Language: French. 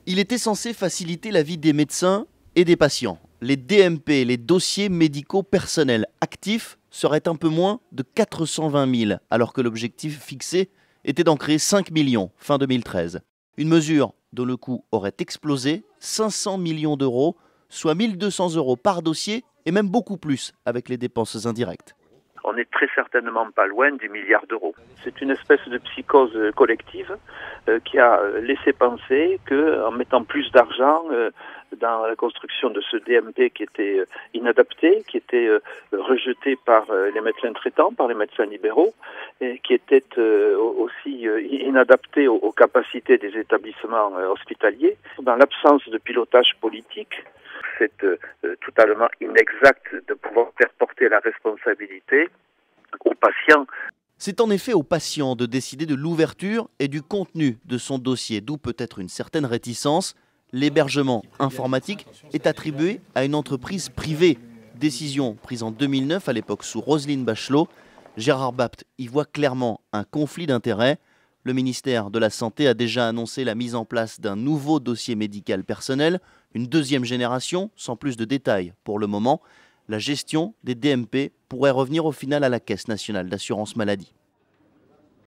Il était censé faciliter la vie des médecins et des patients. Les DMP, les dossiers médicaux personnels actifs, seraient un peu moins de 420 000, alors que l'objectif fixé était d'en créer 5 millions fin 2013. Une mesure dont le coût aurait explosé, 500 millions d'euros, soit 1 200 euros par dossier, et même beaucoup plus avec les dépenses indirectes. On n'est très certainement pas loin du milliard d'euros. C'est une espèce de psychose collective qui a laissé penser qu'en mettant plus d'argent dans la construction de ce DMP qui était inadapté, qui était rejeté par les médecins traitants, par les médecins libéraux, et qui était aussi inadapté aux capacités des établissements hospitaliers, dans l'absence de pilotage politique. C'est totalement inexact de pouvoir faire porter la responsabilité aux patients. C'est en effet aux patients de décider de l'ouverture et du contenu de son dossier, d'où peut-être une certaine réticence. L'hébergement informatique est attribué à une entreprise privée. Décision prise en 2009, à l'époque sous Roselyne Bachelot. Gérard Bapt y voit clairement un conflit d'intérêts. Le ministère de la Santé a déjà annoncé la mise en place d'un nouveau dossier médical personnel, une deuxième génération, sans plus de détails pour le moment. La gestion des DMP pourrait revenir au final à la Caisse nationale d'assurance maladie.